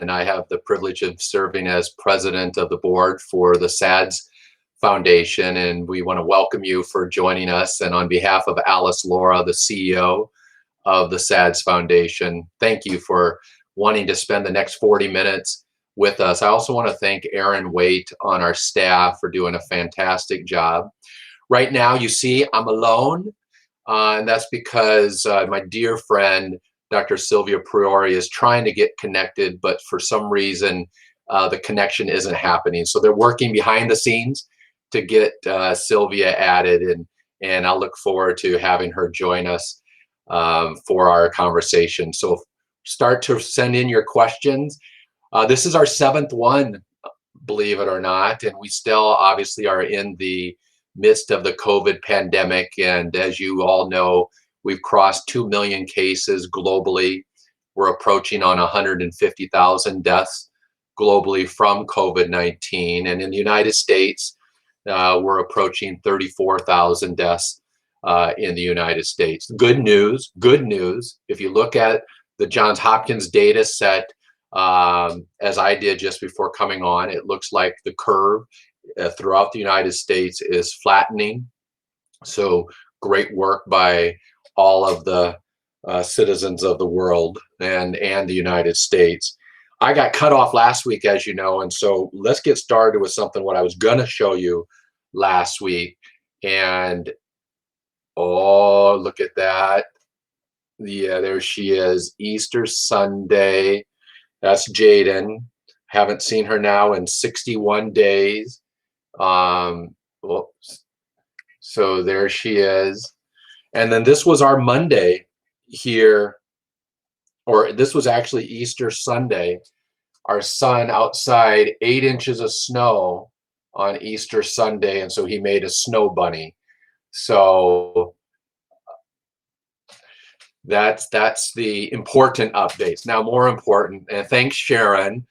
and I have the privilege of serving as president of the board for the SADS Foundation, and we want to welcome you for joining us. And on behalf of Alice Laura, the CEO of the SADS Foundation, thank you for wanting to spend the next 40 minutes with us. I also want to thank Aaron Waite on our staff for doing a fantastic job. Right now, you see, I'm alone, and that's because my dear friend, Dr. Sylvia Priori, is trying to get connected, but for some reason, the connection isn't happening. So they're working behind the scenes to get Sylvia added, and I'll look forward to having her join us for our conversation. So start to send in your questions. This is our 7th one, believe it or not, and we still obviously are in the midst of the COVID pandemic. And as you all know, we've crossed 2 million cases globally. We're approaching on 150,000 deaths globally from COVID-19. And in the United States, we're approaching 34,000 deaths in the United States. Good news, if you look at the Johns Hopkins data set, as I did just before coming on, it looks like the curve throughout the United States is flattening. So great work by all of the citizens of the world and the United States. I got cut off last week, as you know, and so let's get started with something what I was gonna show you last week. And oh, look at that. Yeah, there she is, Easter Sunday. That's Jaden. Haven't seen her now in 61 days. Whoops. So there she is. And then this was our Monday here, or this was actually Easter Sunday. Our son outside, 8 inches of snow on Easter Sunday, and so he made a snow bunny. So that's the important updates. Now, more important, and thanks Sharon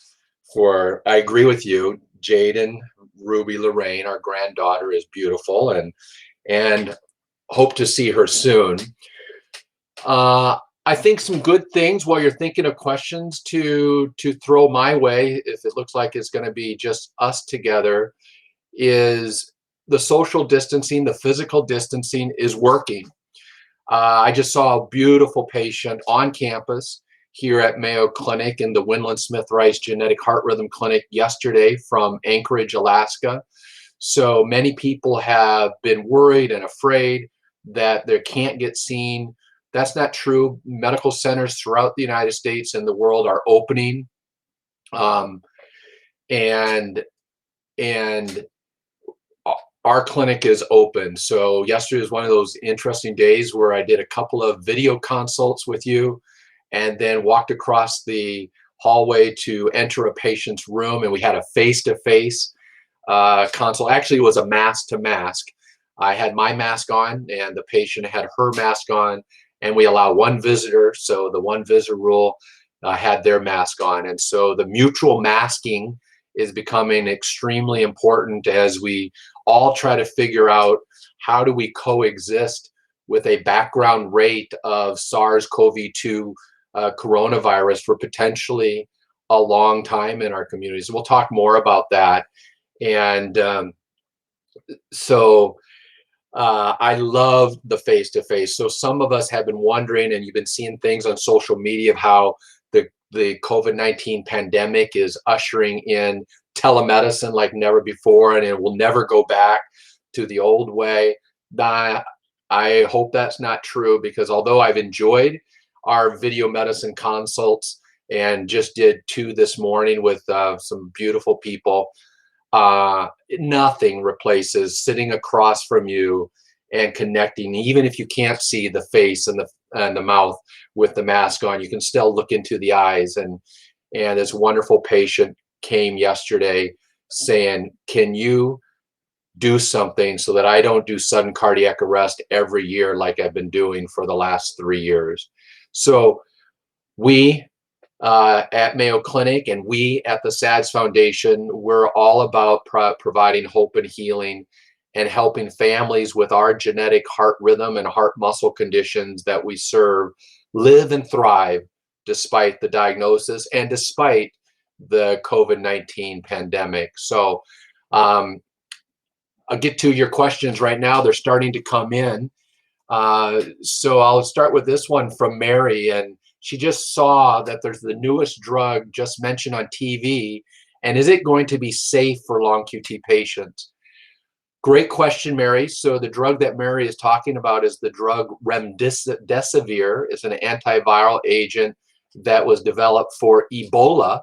for, I agree with you, Jaden, Ruby Lorraine, our granddaughter, is beautiful, and hope to see her soon. I think some good things while you're thinking of questions to throw my way, if it looks like it's going to be just us together, is the social distancing, the physical distancing is working. I just saw a beautiful patient on campus here at Mayo Clinic in the Winland Smith Rice Genetic Heart Rhythm Clinic yesterday from Anchorage, Alaska. So many people have been worried and afraid that they can't get seen. That's not true. Medical centers throughout the United States and the world are opening. And our clinic is open. So yesterday was one of those interesting days where I did a couple of video consults with you and then walked across the hallway to enter a patient's room, and we had a face-to-face consult. Actually, it was a mask to mask. I had my mask on and the patient had her mask on, and we allow one visitor. So the one visitor rule had their mask on. And so the mutual masking is becoming extremely important as we all try to figure out how do we coexist with a background rate of SARS-CoV-2 coronavirus for potentially a long time in our communities. We'll talk more about that. And I love the face-to-face. So some of us have been wondering, and you've been seeing things on social media of how the COVID-19 pandemic is ushering in telemedicine like never before, and it will never go back to the old way. I hope that's not true, because although I've enjoyed our video medicine consults and just did 2 this morning with some beautiful people, nothing replaces sitting across from you and connecting. Even if you can't see the face and the mouth with the mask on, you can still look into the eyes. And this wonderful patient came yesterday saying, can you do something so that I don't do sudden cardiac arrest every year like I've been doing for the last 3 years? So we at Mayo Clinic and we at the SADS Foundation, we're all about providing hope and healing and helping families with our genetic heart rhythm and heart muscle conditions that we serve live and thrive despite the diagnosis and despite the COVID-19 pandemic. So I'll get to your questions right now. They're starting to come in. So I'll start with this one from Mary, and she just saw that there's the newest drug just mentioned on TV, and is it going to be safe for long QT patients? Great question, Mary. So the drug that Mary is talking about is the drug remdesivir. It's an antiviral agent that was developed for Ebola,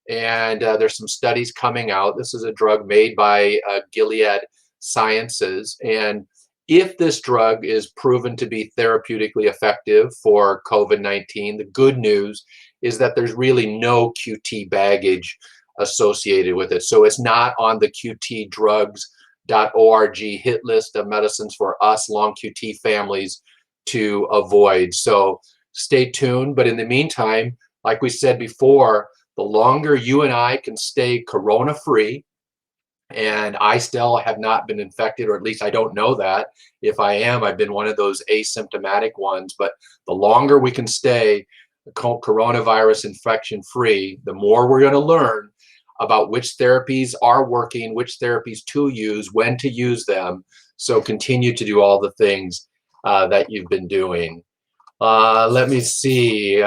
and there's some studies coming out. This is a drug made by Gilead Sciences, and if this drug is proven to be therapeutically effective for COVID-19, the good news is that there's really no QT baggage associated with it. So it's not on the qtdrugs.org hit list of medicines for us long QT families to avoid. So stay tuned. But in the meantime, like we said before, the longer you and I can stay corona-free, and I still have not been infected, or at least I don't know that. If I am, I've been one of those asymptomatic ones. But the longer we can stay coronavirus infection free, the more we're going to learn about which therapies are working, which therapies to use, when to use them. So continue to do all the things that you've been doing. Let me see.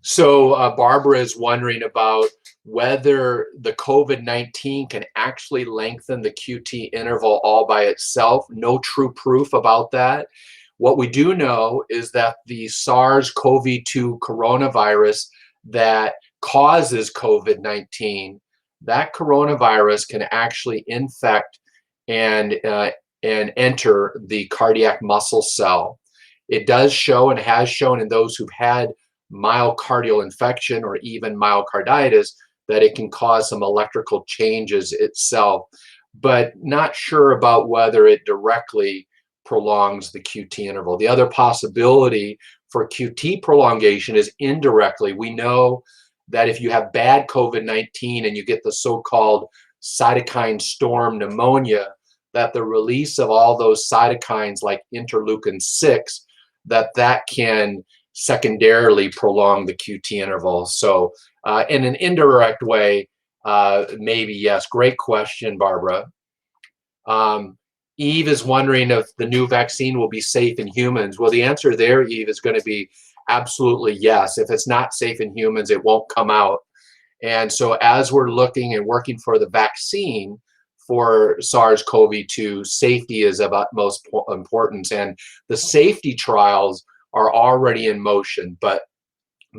So Barbara is wondering about whether the COVID-19 can actually lengthen the QT interval all by itself. No true proof about that. What we do know is that the SARS-CoV-2 coronavirus that causes COVID-19, that coronavirus can actually infect and enter the cardiac muscle cell. It does show and has shown in those who've had myocardial infection or even myocarditis that it can cause some electrical changes itself, but not sure about whether it directly prolongs the QT interval. The other possibility for QT prolongation is indirectly. We know that if you have bad COVID-19 and you get the so-called cytokine storm pneumonia, that the release of all those cytokines like interleukin-6, that can secondarily prolong the QT interval. So in an indirect way, maybe yes. Great question, Barbara. Eve is wondering if the new vaccine will be safe in humans. Well, the answer there, Eve, is going to be absolutely yes. If it's not safe in humans, it won't come out. And so as we're looking and working for the vaccine for SARS-CoV-2, safety is of utmost importance. And the safety trials are already in motion, but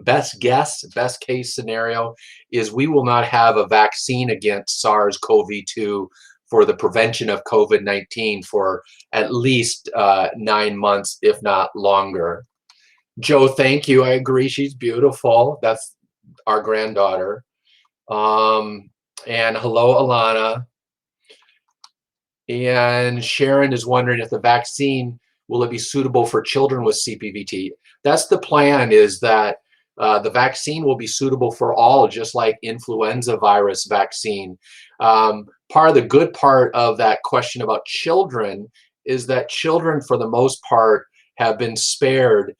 best guess, best case scenario is we will not have a vaccine against SARS-CoV-2 for the prevention of COVID-19 for at least 9 months, if not longer. Joe, thank you. I agree. She's beautiful. That's our granddaughter. And hello, Alana. And Sharon is wondering if the vaccine, will it be suitable for children with CPVT? That's the plan, is that the vaccine will be suitable for all, just like influenza virus vaccine. Part of the good part of that question about children is that children, for the most part, have been spared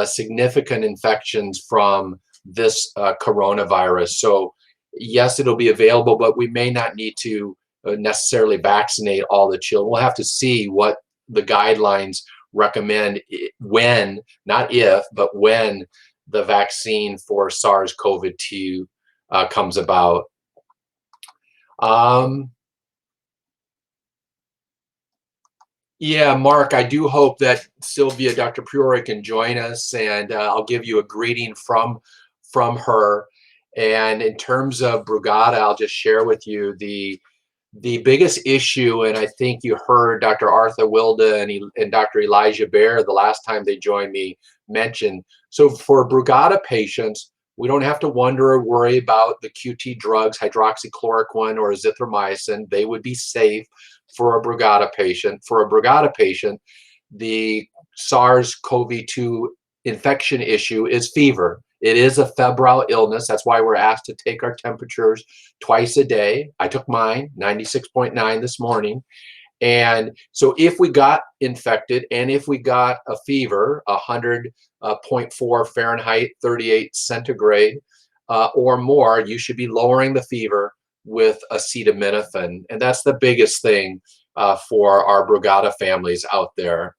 significant infections from this coronavirus. So yes, it'll be available, but we may not need to necessarily vaccinate all the children. We'll have to see what the guidelines recommend when, not if, but when the vaccine for SARS-CoV-2 comes about. Yeah, Mark, I do hope that Sylvia, Dr. Priori, can join us, and I'll give you a greeting from her. And in terms of Brugada, I'll just share with you the biggest issue, and I think you heard Dr. Arthur Wilda and Dr. Elijah Baer the last time they joined me mention. So for Brugada patients, we don't have to wonder or worry about the QT drugs, hydroxychloroquine or azithromycin. They would be safe for a Brugada patient. For a Brugada patient, the SARS-CoV-2 infection issue is fever. It is a febrile illness. That's why we're asked to take our temperatures twice a day. I took mine, 96.9 this morning. And so if we got infected and if we got a fever, 100.4 Fahrenheit, 38 centigrade or more, you should be lowering the fever with acetaminophen. And that's the biggest thing for our Brugada families out there.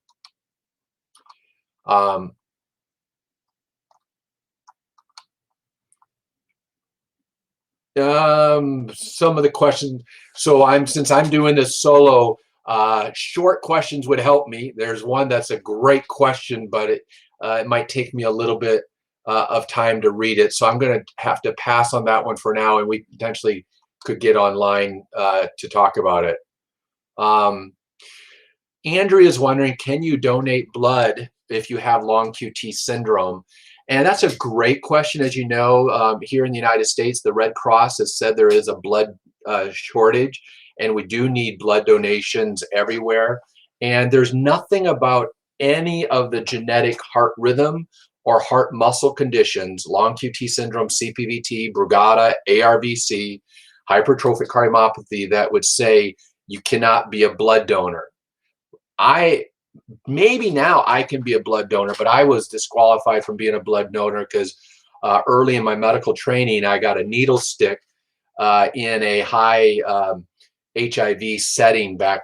Some of the questions. So since I'm doing this solo, short questions would help me. There's one that's a great question, but it might take me a little bit of time to read it. So I'm going to have to pass on that one for now, and we potentially could get online to talk about it. Andrea is wondering, can you donate blood if you have long QT syndrome? And that's a great question. As you know, here in the United States, the Red Cross has said there is a blood shortage, and we do need blood donations everywhere. And there's nothing about any of the genetic heart rhythm or heart muscle conditions, long QT syndrome, CPVT, Brugada, ARVC, hypertrophic cardiomyopathy, that would say you cannot be a blood donor. Maybe now I can be a blood donor, but I was disqualified from being a blood donor because early in my medical training, I got a needle stick in a high HIV setting back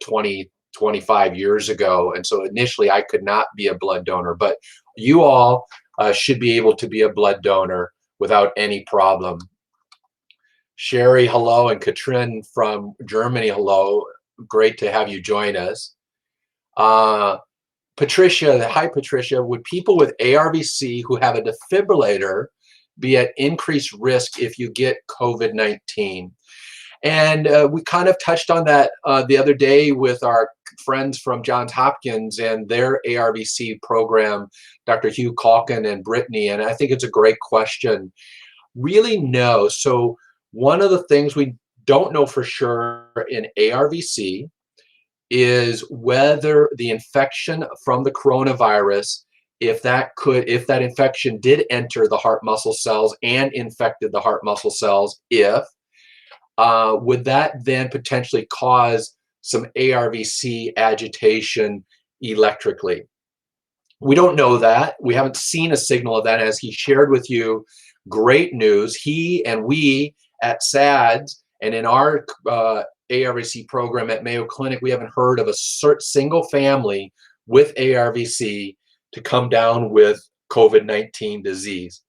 25 years ago. And so initially I could not be a blood donor, but you all should be able to be a blood donor without any problem. Sherry, hello, and Katrin from Germany, hello. Great to have you join us. Patricia, hi Patricia, would people with ARVC who have a defibrillator be at increased risk if you get COVID-19? And we kind of touched on that the other day with our friends from Johns Hopkins and their ARVC program, Dr. Hugh Calkin and Brittany, and I think it's a great question. Really no. So one of the things we don't know for sure in ARVC is whether the infection from the coronavirus, if that infection did enter the heart muscle cells and infected the heart muscle cells, would that then potentially cause some ARVC agitation electrically? We don't know that. We haven't seen a signal of that. As he shared with you, great news. He and we at SADS and in our ARVC program at Mayo Clinic, we haven't heard of a single family with ARVC to come down with COVID-19 disease.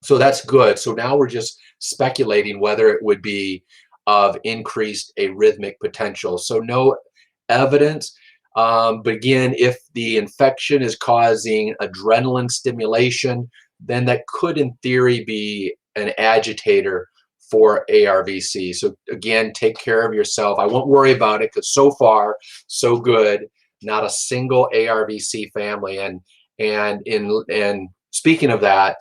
So that's good. So now we're just speculating whether it would be of increased arrhythmic potential. So no evidence. But again, if the infection is causing adrenaline stimulation, then that could in theory be an agitator for ARVC. So again, take care of yourself. I won't worry about it because so far, so good. Not a single ARVC family. And speaking of that,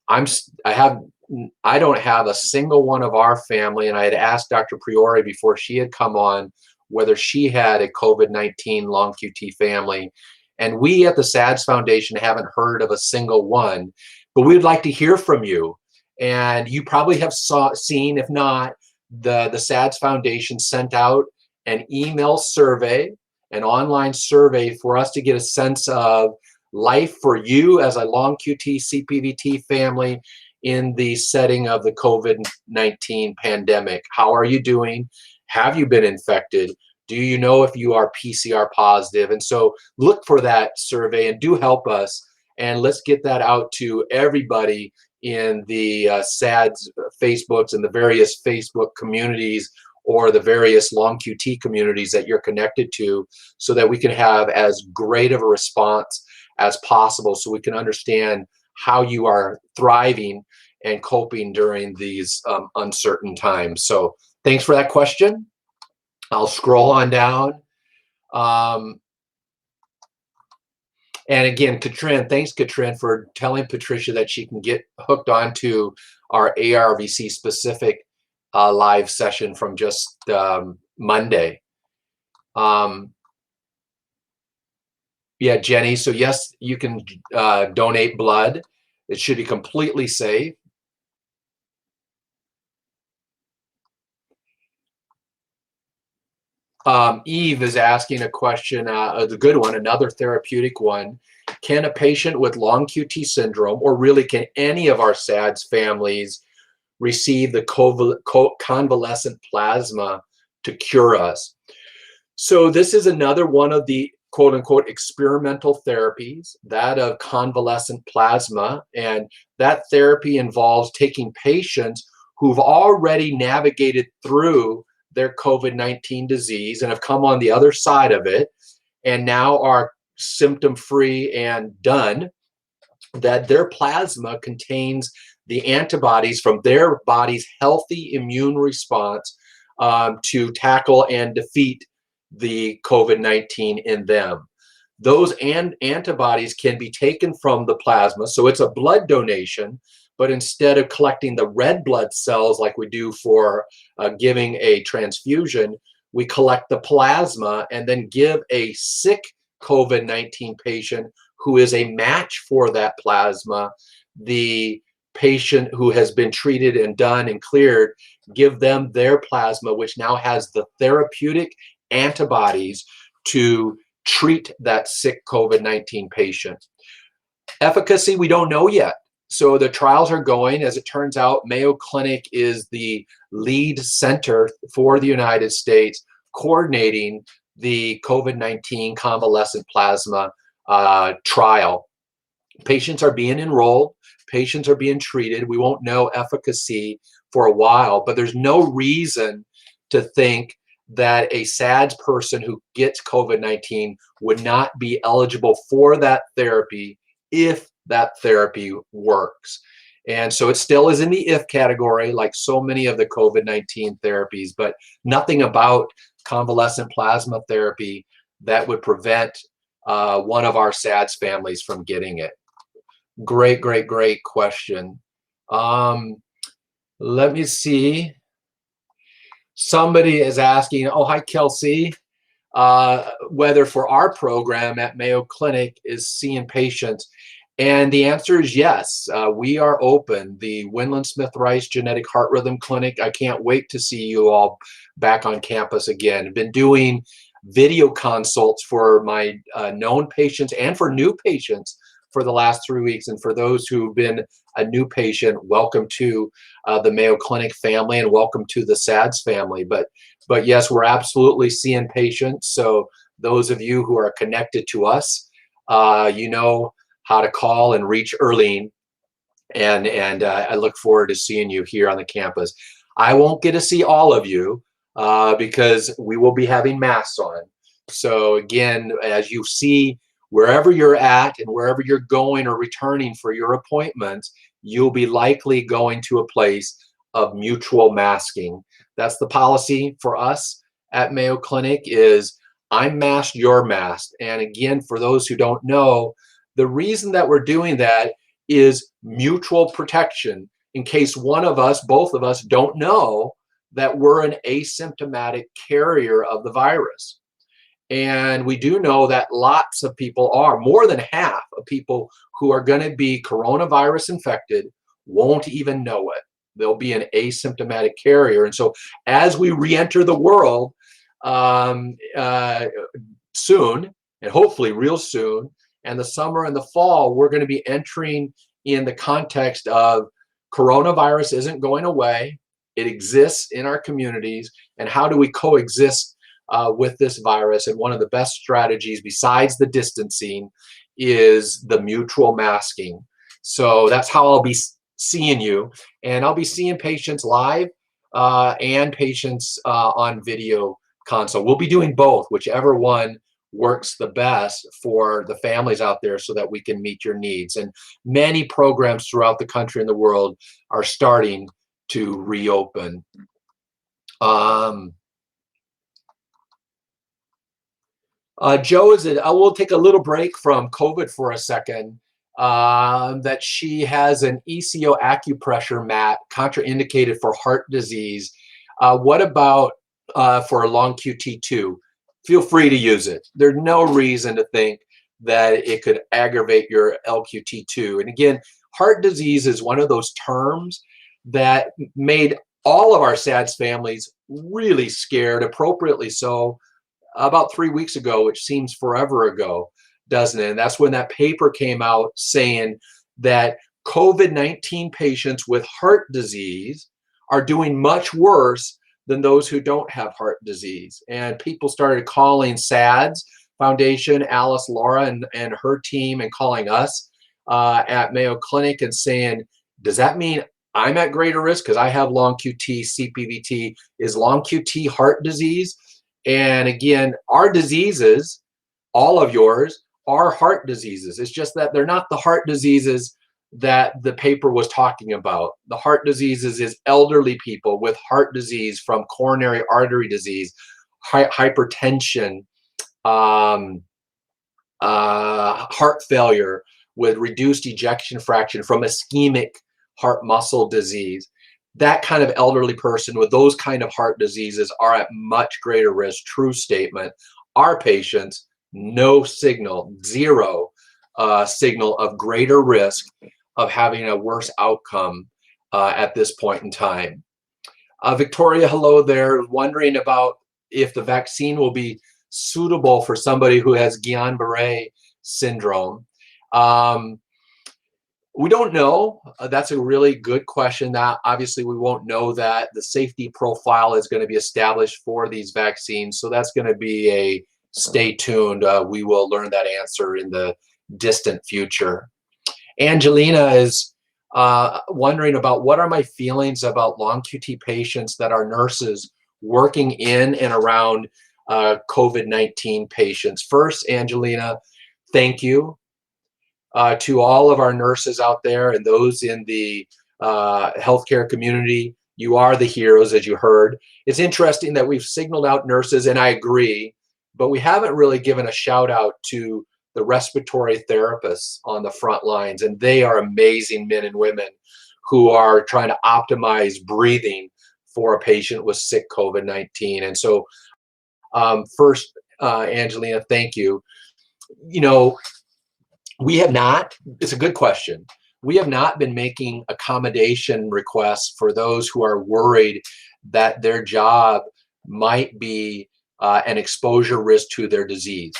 I don't have a single one of our family, and I had asked Dr. Priori before she had come on whether she had a COVID-19 long QT family. And we at the SADS Foundation haven't heard of a single one, but we'd like to hear from you. And you probably have seen, if not, the SADS Foundation sent out an email survey, an online survey for us to get a sense of life for you as a long QT CPVT family in the setting of the COVID-19 pandemic. How are you doing? Have you been infected? Do you know if you are PCR positive? And so look for that survey and do help us. And let's get that out to everybody in the SADS Facebooks and the various Facebook communities or the various long QT communities that you're connected to, so that we can have as great of a response as possible, so we can understand how you are thriving and coping during these uncertain times. So thanks for that question. I'll scroll on down. And again, Katrin, thanks Katrin for telling Patricia that she can get hooked onto our ARVC specific live session from just Monday. Yeah, Jenny, so yes, you can donate blood. It should be completely safe. Eve is asking a question, a good one, another therapeutic one. Can a patient with long QT syndrome, or really can any of our SADS families, receive the convalescent plasma to cure us? So this is another one of the quote unquote experimental therapies, that of convalescent plasma. And that therapy involves taking patients who've already navigated through their COVID-19 disease and have come on the other side of it and now are symptom-free and done, that their plasma contains the antibodies from their body's healthy immune response to tackle and defeat the COVID-19 in them. Those antibodies can be taken from the plasma, so it's a blood donation, but instead of collecting the red blood cells like we do for giving a transfusion, we collect the plasma and then give a sick COVID-19 patient who is a match for that plasma, the patient who has been treated and done and cleared, give them their plasma, which now has the therapeutic antibodies to treat that sick COVID-19 patient. Efficacy, we don't know yet. So the trials are going. As it turns out, Mayo Clinic is the lead center for the United States coordinating the COVID-19 convalescent plasma trial. Patients are being enrolled. Patients are being treated. We won't know efficacy for a while, but there's no reason to think that a SADS person who gets COVID-19 would not be eligible for that therapy if that therapy works. And so it still is in the if category, like so many of the COVID-19 therapies, but nothing about convalescent plasma therapy that would prevent one of our SADS families from getting it. Great, great, great question. Let me see. Somebody is asking, oh, hi, Kelsey, whether for our program at Mayo Clinic is seeing patients. And the answer is yes. We are open. The Winland Smith Rice Genetic Heart Rhythm Clinic, I can't wait to see you all back on campus again. I've been doing video consults for my known patients and for new patients for the last 3 weeks. And for those who've been a new patient, welcome to the Mayo Clinic family and welcome to the SADS family. But yes, we're absolutely seeing patients. So those of you who are connected to us, you know how to call and reach Erlene. And I look forward to seeing you here on the campus. I won't get to see all of you because we will be having masks on. So again, as you see, wherever you're at and wherever you're going or returning for your appointments, you'll be likely going to a place of mutual masking. That's the policy for us at Mayo Clinic is I'm masked, you're masked. And again, for those who don't know, the reason that we're doing that is mutual protection in case one of us, both of us don't know that we're an asymptomatic carrier of the virus. And we do know that lots of people are, more than half of people who are going to be coronavirus infected won't even know it. They'll be an asymptomatic carrier. And so as we re-enter the world soon, and hopefully real soon, and the summer and the fall, we're going to be entering in the context of coronavirus isn't going away. It exists in our communities. And how do we coexist with this virus? And one of the best strategies besides the distancing is the mutual masking. So that's how I'll be seeing you. And I'll be seeing patients live and patients on video consult. We'll be doing both, whichever one works the best for the families out there so that we can meet your needs. And many programs throughout the country and the world are starting to reopen. Joe is it? I will take a little break from COVID for a second. That she has an ECO acupressure mat contraindicated for heart disease. What about for a long QT2? Feel free to use it. There's no reason to think that it could aggravate your LQT2. And again, heart disease is one of those terms that made all of our SADS families really scared, appropriately so, about 3 weeks ago, which seems forever ago, doesn't it? And that's when that paper came out saying that COVID-19 patients with heart disease are doing much worse than those who don't have heart disease. And people started calling SADS Foundation, Alice Laura and her team, and calling us at Mayo Clinic and saying, does that mean I'm at greater risk because I have long QT, CPVT? Is long QT heart disease? And again, our diseases, all of yours, are heart diseases. It's just that they're not the heart diseases that the paper was talking about. The heart diseases is elderly people with heart disease from coronary artery disease, hypertension, heart failure with reduced ejection fraction from ischemic heart muscle disease. That kind of elderly person with those kind of heart diseases are at much greater risk. True statement. Our patients, no signal, zero signal of greater risk of having a worse outcome at this point in time. Victoria, hello there, wondering about if the vaccine will be suitable for somebody who has Guillain-Barré syndrome. We don't know. That's a really good question. That obviously we won't know that. The safety profile is going to be established for these vaccines, so that's going to be a stay tuned. We will learn that answer in the distant future. Angelina is wondering about what are my feelings about long QT patients that are nurses working in and around COVID-19 patients. First, Angelina, thank you to all of our nurses out there and those in the healthcare community. You are the heroes, as you heard. It's interesting that we've signaled out nurses, and I agree, but we haven't really given a shout out to the respiratory therapists on the front lines, and they are amazing men and women who are trying to optimize breathing for a patient with sick COVID-19. And so first, Angelina, thank you. You know, we have not, it's a good question. We have not been making accommodation requests for those who are worried that their job might be an exposure risk to their disease.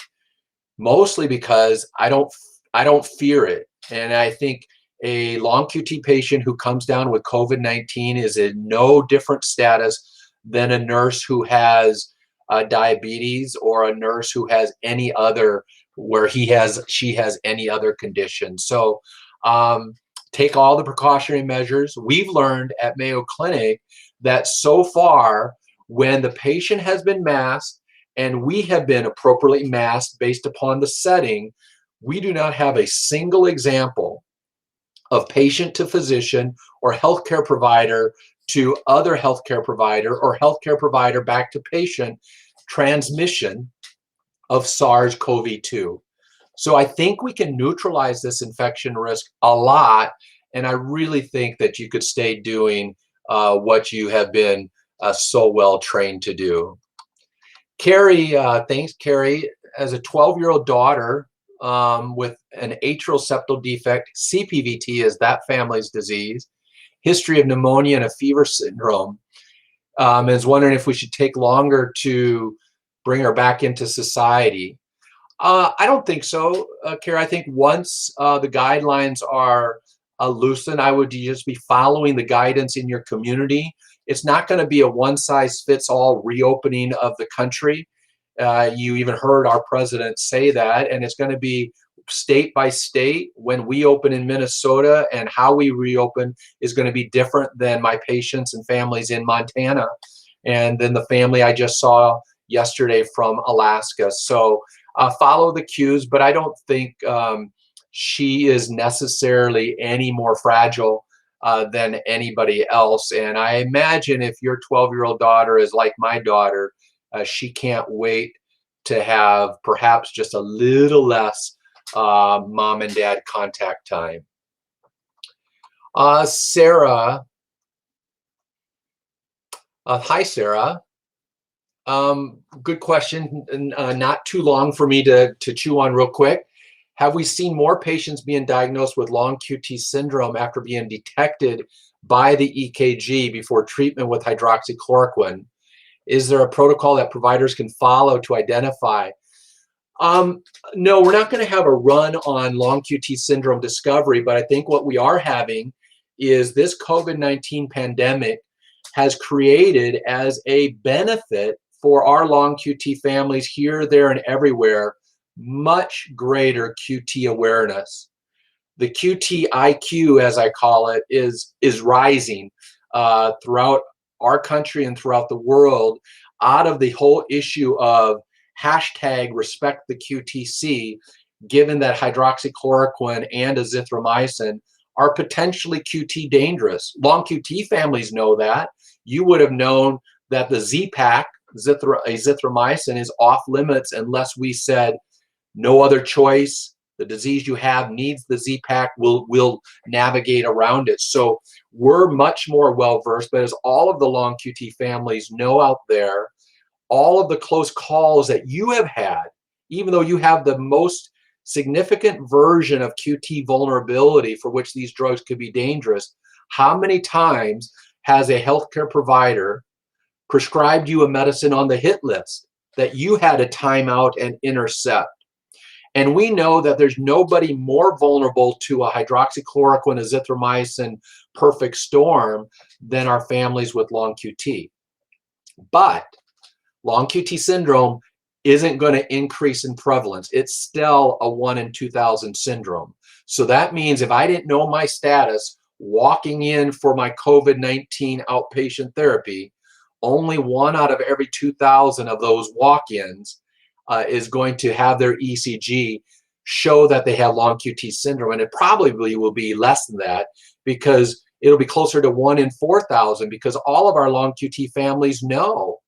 Mostly because I don't fear it. And I think a long QT patient who comes down with COVID-19 is in no different status than a nurse who has diabetes or a nurse who has any other, where she has any other condition. So take all the precautionary measures. We've learned at Mayo Clinic that so far, when the patient has been masked and we have been appropriately masked based upon the setting, we do not have a single example of patient to physician or healthcare provider to other healthcare provider or healthcare provider back to patient transmission of SARS-CoV-2. So I think we can neutralize this infection risk a lot, and I really think that you could stay doing what you have been so well trained to do. Carrie, thanks, Carrie. As a 12-year-old daughter with an atrial septal defect, CPVT is that family's disease, history of pneumonia and a fever syndrome, is wondering if we should take longer to bring her back into society. I don't think so, Carrie. I think once the guidelines are loosened, I would just be following the guidance in your community. It's not going to be a one-size-fits-all reopening of the country. You even heard our president say that, and it's going to be state by state. When we open in Minnesota and how we reopen is going to be different than my patients and families in Montana, and then the family I just saw yesterday from Alaska. So follow the cues, but I don't think she is necessarily any more fragile than anybody else. And I imagine if your 12-year-old daughter is like my daughter, she can't wait to have perhaps just a little less mom and dad contact time. Sarah, hi Sarah. Good question, not too long for me to chew on real quick. Have we seen more patients being diagnosed with long QT syndrome after being detected by the EKG before treatment with hydroxychloroquine? Is there a protocol that providers can follow to identify? No, we're not going to have a run on long QT syndrome discovery, but I think what we are having is this COVID-19 pandemic has created as a benefit for our long QT families here, there, and everywhere, much greater QT awareness. The QT IQ, as I call it, is rising throughout our country and throughout the world out of the whole issue of hashtag respect the QTC, given that hydroxychloroquine and azithromycin are potentially QT dangerous. Long QT families know that. You would have known that the Z-Pak, azithromycin, is off limits unless we said no other choice. The disease you have needs the Z-Pak. We'll navigate around it. So we're much more well-versed, but as all of the long QT families know out there, all of the close calls that you have had, even though you have the most significant version of QT vulnerability for which these drugs could be dangerous, how many times has a healthcare provider prescribed you a medicine on the hit list that you had to time out and intercept? And we know that there's nobody more vulnerable to a hydroxychloroquine, azithromycin perfect storm than our families with long QT. But long QT syndrome isn't going to increase in prevalence. It's still a 1 in 2,000 syndrome. So that means if I didn't know my status walking in for my COVID-19 outpatient therapy, only 1 out of every 2,000 of those walk-ins is going to have their ECG show that they have long QT syndrome. And it probably will be less than that because it'll be closer to 1 in 4,000 because all of our long QT families know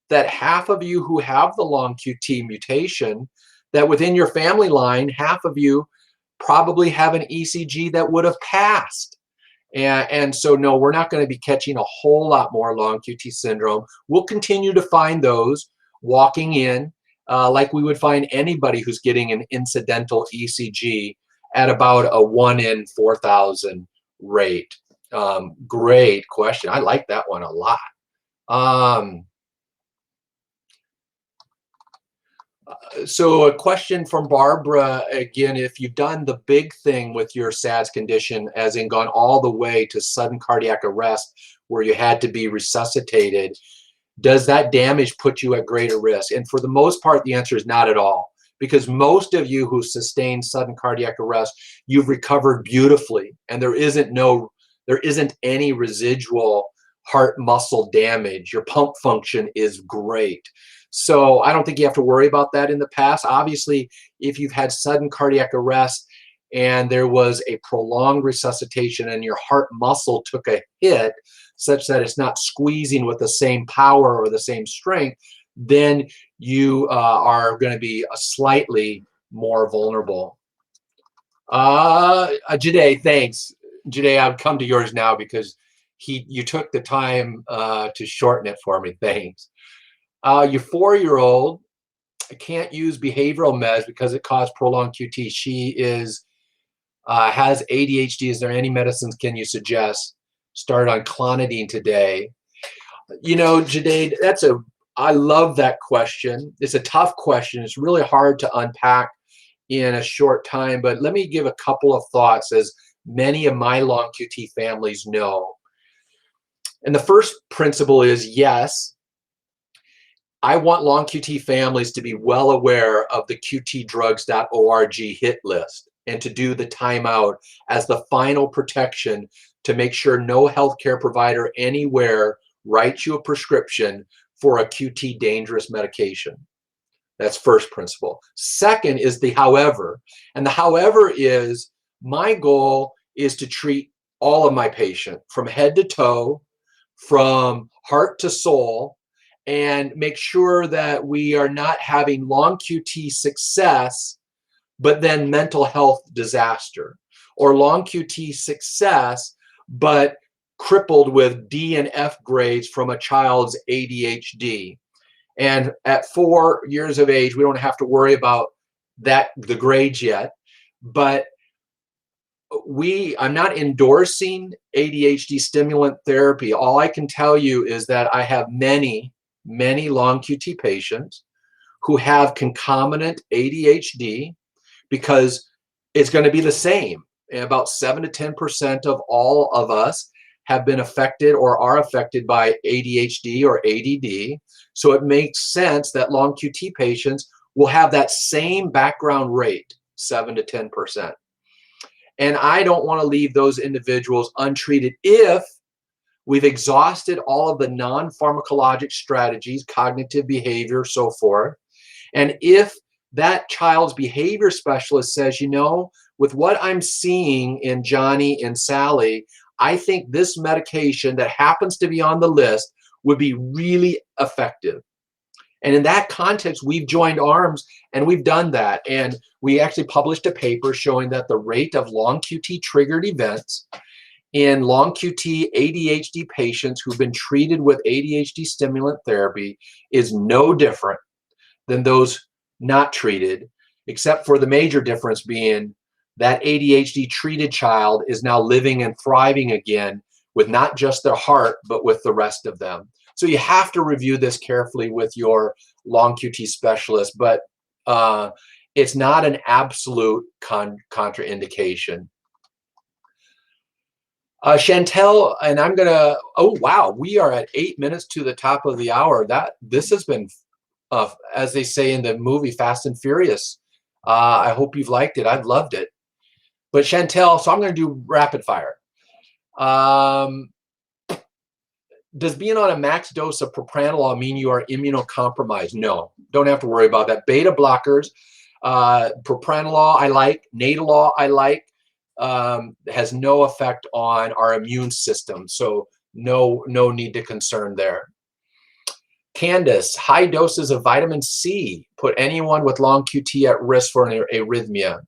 that half of you who have the long QT mutation, that within your family line, half of you probably have an ECG that would have passed. And so, no, we're not going to be catching a whole lot more long QT syndrome. We'll continue to find those walking in like we would find anybody who's getting an incidental ECG at about a 1 in 4,000 rate. Great question. I like that one a lot. So a question from Barbara, again, if you've done the big thing with your SADS condition, as in gone all the way to sudden cardiac arrest where you had to be resuscitated, does that damage put you at greater risk? And for the most part, the answer is not at all, because most of you who sustained sudden cardiac arrest, you've recovered beautifully, and there isn't any residual heart muscle damage. Your pump function is great. So I don't think you have to worry about that in the past. Obviously, if you've had sudden cardiac arrest and there was a prolonged resuscitation and your heart muscle took a hit such that it's not squeezing with the same power or the same strength, then you are going to be slightly more vulnerable. Jade, thanks. Jade, I'll come to yours now because you took the time to shorten it for me. Thanks. Your 4-year-old can't use behavioral meds because it caused prolonged QT. She has ADHD. Is there any medicines can you suggest? Started on clonidine today. You know, Jade, I love that question. It's a tough question. It's really hard to unpack in a short time, but let me give a couple of thoughts as many of my long QT families know. And the first principle is, yes, I want long QT families to be well aware of the qtdrugs.org hit list and to do the timeout as the final protection to make sure no healthcare provider anywhere writes you a prescription for a QT dangerous medication. That's first principle. Second is the however. And the however is my goal is to treat all of my patients from head to toe, from heart to soul, and make sure that we are not having long QT success, but then mental health disaster, or long QT success, but crippled with D and F grades from a child's ADHD. And at 4 years of age, we don't have to worry about the grades yet, but I'm not endorsing ADHD stimulant therapy. All I can tell you is that I have many many long QT patients who have concomitant ADHD, because it's going to be the same. About 7 to 10% of all of us have been affected or are affected by ADHD or ADD. So it makes sense that long QT patients will have that same background rate, 7 to 10%. And I don't want to leave those individuals untreated if we've exhausted all of the non-pharmacologic strategies, cognitive behavior, so forth. And if that child's behavior specialist says, you know, with what I'm seeing in Johnny and Sally, I think this medication that happens to be on the list would be really effective. And in that context, we've joined arms and we've done that. And we actually published a paper showing that the rate of long QT triggered events in long QT ADHD patients who've been treated with ADHD stimulant therapy is no different than those not treated, except for the major difference being that ADHD treated child is now living and thriving again with not just their heart, but with the rest of them. So you have to review this carefully with your long QT specialist, but it's not an absolute contraindication. Chantel, and I'm gonna, oh wow, we are at 8 minutes to the top of the hour. This has been, as they say in the movie Fast and Furious. I hope you've liked it. I've loved it. But Chantel, so I'm gonna do rapid fire. Does being on a max dose of propranolol mean you are immunocompromised? No, don't have to worry about that. Beta blockers, propranolol I like, nadolol I like, has no effect on our immune system, so no need to concern there. Candace, high doses of vitamin C put anyone with long QT at risk for an arrhythmia.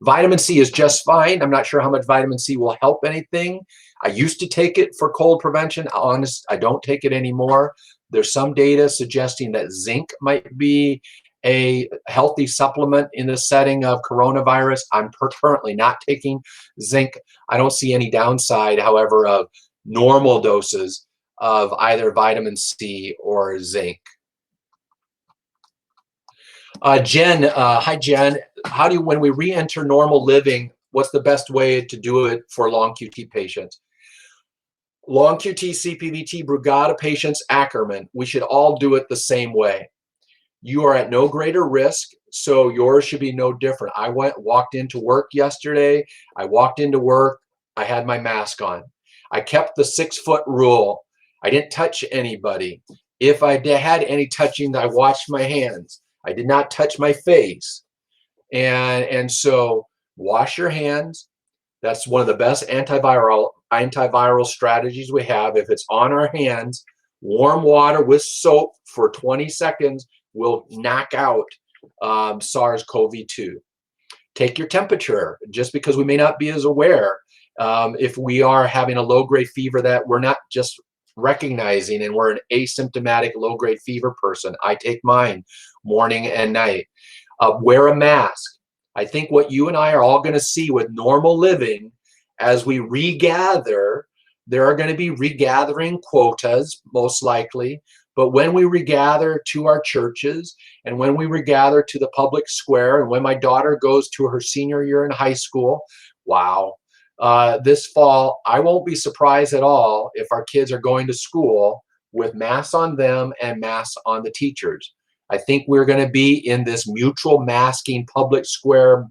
Vitamin C is just fine. I'm not sure how much vitamin C will help anything. I used to take it for cold prevention. Honest, I don't take it anymore. There's some data suggesting that zinc might be a healthy supplement in the setting of coronavirus. I'm currently not taking zinc. I don't see any downside, however, of normal doses of either vitamin C or zinc. Jen, hi Jen. How do you, when we re-enter normal living, what's the best way to do it for long QT patients? Long QT, CPVT, Brugada patients, Ackerman. We should all do it the same way. You are at no greater risk, so yours should be no different. I walked into work yesterday. I walked into work. I had my mask on. I kept the 6-foot rule. I didn't touch anybody. If I had any touching, I washed my hands. I did not touch my face. And so wash your hands. That's one of the best antiviral strategies we have. If it's on our hands, warm water with soap for 20 seconds will knock out SARS-CoV-2. Take your temperature, just because we may not be as aware. If we are having a low-grade fever that we're not just recognizing and we're an asymptomatic low-grade fever person, I take mine morning and night. Wear a mask. I think what you and I are all going to see with normal living, as we regather, there are going to be regathering quotas, most likely. But when we regather to our churches, and when we regather to the public square, and when my daughter goes to her senior year in high school, wow, this fall, I won't be surprised at all if our kids are going to school with masks on them and masks on the teachers. I think we're going to be in this mutual masking public square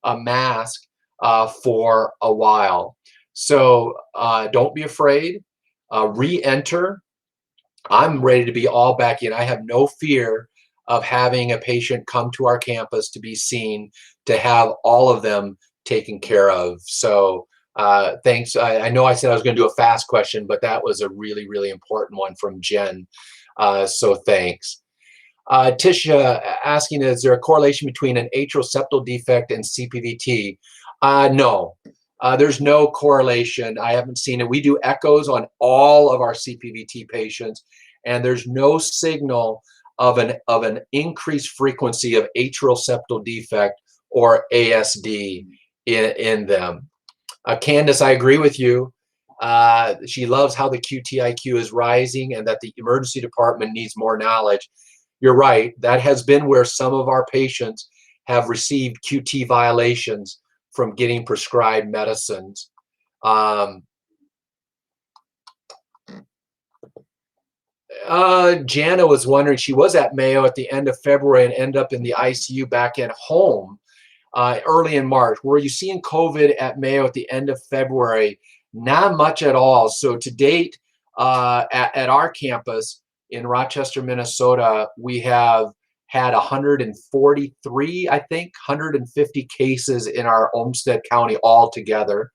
mask for a while. So don't be afraid. Re-enter. I'm ready to be all back in. I have no fear of having a patient come to our campus to be seen, to have all of them taken care of. So thanks. I know I said I was going to do a fast question, but that was a really, really important one from Jen. So thanks. Tisha asking, is there a correlation between an atrial septal defect and CPVT? No, there's no correlation. I haven't seen it. We do echoes on all of our CPVT patients, and there's no signal of an increased frequency of atrial septal defect or ASD in them. Candace, I agree with you. She loves how the QTIQ is rising and that the emergency department needs more knowledge. You're right. That has been where some of our patients have received QT violations from getting prescribed medicines. Jana was wondering, she was at Mayo at the end of February and ended up in the ICU back at home early in March. Were you seeing COVID at Mayo at the end of February? Not much at all. So to date, at our campus in Rochester, Minnesota, we have had 143, I think, 150 cases in our Olmsted County altogether.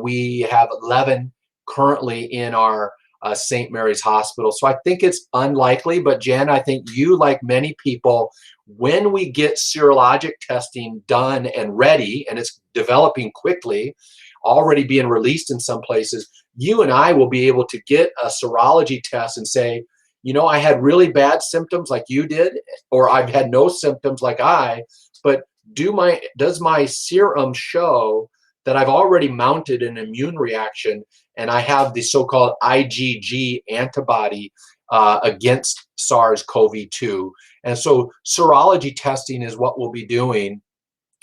We have 11 currently in our St. Mary's Hospital. So I think it's unlikely, but Jan, I think you, like many people, when we get serologic testing done and ready, and it's developing quickly, already being released in some places, you and I will be able to get a serology test and say, you know, I had really bad symptoms like you did, or I've had no symptoms like but does my serum show that I've already mounted an immune reaction and I have the so-called IgG antibody against SARS-CoV-2. And so serology testing is what we'll be doing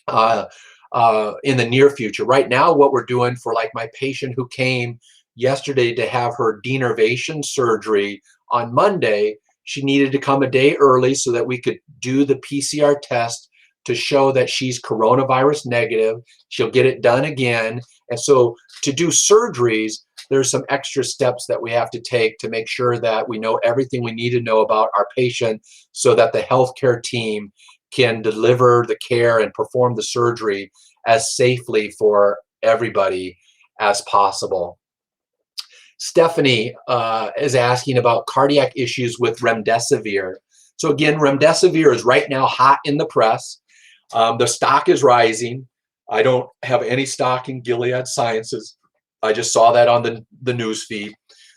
in the near future. Right now, what we're doing for like my patient who came yesterday to have her denervation surgery on Monday, she needed to come a day early so that we could do the PCR test to show that she's coronavirus negative. She'll get it done again. And so to do surgeries, there's some extra steps that we have to take to make sure that we know everything we need to know about our patient so that the healthcare team can deliver the care and perform the surgery as safely for everybody as possible. Stephanie is asking about cardiac issues with remdesivir. So again, remdesivir is right now hot in the press. The stock is rising. I don't have any stock in Gilead Sciences. I just saw that on the news feed.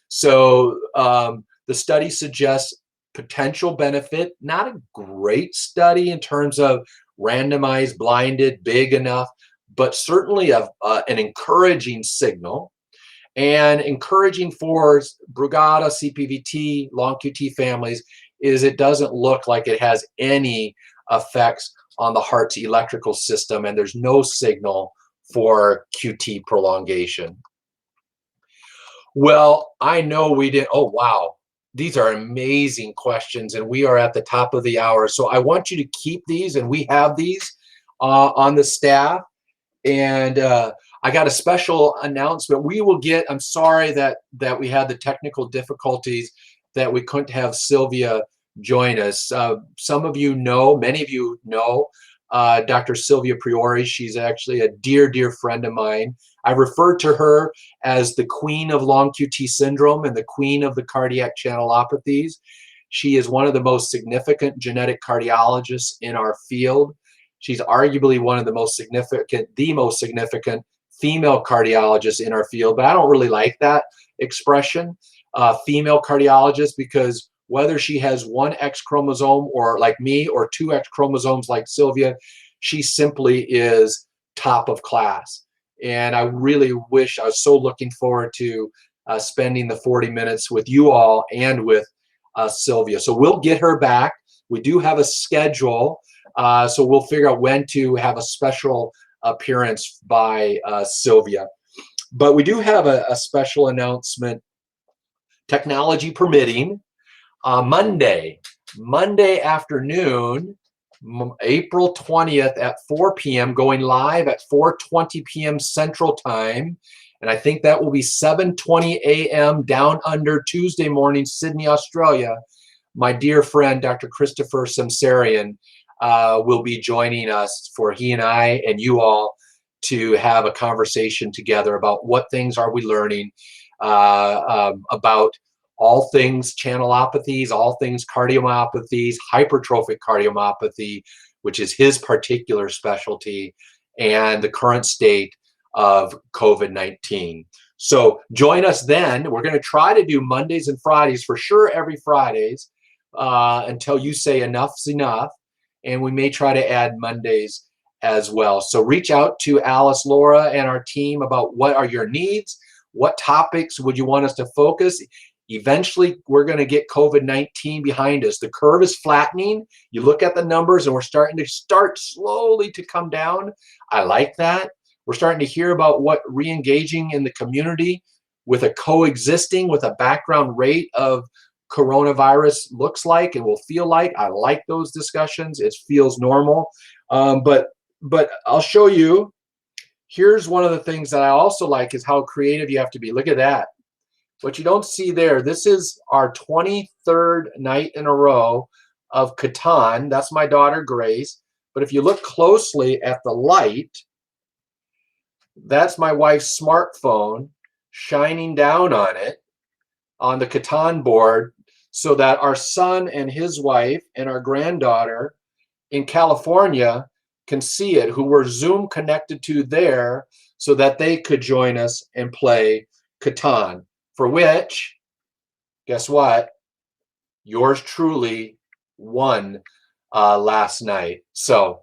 So the study suggests potential benefit, not a great study in terms of randomized, blinded, big enough, but certainly an encouraging signal. And encouraging for Brugada, CPVT, long QT families is it doesn't look like it has any effects on the heart's electrical system, and there's no signal for QT prolongation. Well, I know we did. Oh, wow. These are amazing questions, and we are at the top of the hour. So I want you to keep these, and we have these on the staff. And I got a special announcement. We will get, I'm sorry that we had the technical difficulties, that we couldn't have Sylvia join us. Some of you know, many of you know, Dr. Sylvia Priori. She's actually a dear, dear friend of mine. I refer to her as the queen of long QT syndrome and the queen of the cardiac channelopathies. She is one of the most significant genetic cardiologists in our field. She's arguably one of the most significant female cardiologists in our field, but I don't really like that expression, female cardiologist, because whether she has one X chromosome or like me, or two X chromosomes like Sylvia, she simply is top of class. And I really wish, I was so looking forward to spending the 40 minutes with you all and with Sylvia. So we'll get her back. We do have a schedule, so we'll figure out when to have a special appearance by Sylvia. But we do have a special announcement, technology permitting. Monday afternoon, April 20th at 4 p.m., going live at 4:20 p.m. Central Time. And I think that will be 7:20 a.m. down under Tuesday morning, Sydney, Australia. My dear friend, Dr. Christopher Samsarian, will be joining us for he and I and you all to have a conversation together about what things are we learning about all things channelopathies, all things cardiomyopathies, hypertrophic cardiomyopathy, which is his particular specialty, and the current state of COVID-19. So join us then. We're going to try to do Mondays and Fridays for sure, every Fridays until you say enough's enough. And we may try to add Mondays as well. So reach out to Alice, Laura, and our team about what are your needs, What topics would you want us to focus? Eventually, we're going to get COVID-19 behind us. The curve is flattening. You look at the numbers and we're starting to slowly to come down. I like that. We're starting to hear about what re-engaging in the community with a coexisting with a background rate of coronavirus looks like and will feel like. I like those discussions. It feels normal. But I'll show you. Here's one of the things that I also like is how creative you have to be. Look at that. What you don't see there, this is our 23rd night in a row of Catan. That's my daughter, Grace. But if you look closely at the light, that's my wife's smartphone shining down on it, on the Catan board, so that our son and his wife and our granddaughter in California can see it, who were Zoom connected to there, so that they could join us and play Catan, for which, guess what? Yours truly won last night. So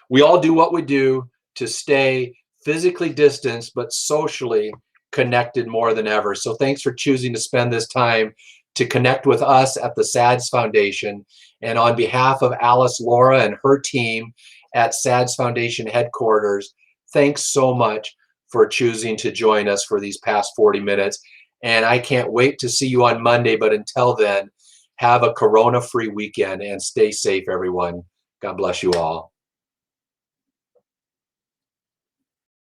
we all do what we do to stay physically distanced, but socially connected more than ever. So thanks for choosing to spend this time to connect with us at the SADS Foundation. And on behalf of Alice Laura and her team at SADS Foundation headquarters, thanks so much for choosing to join us for these past 40 minutes. And I can't wait to see you on Monday. But until then, have a corona-free weekend and stay safe, everyone. God bless you all.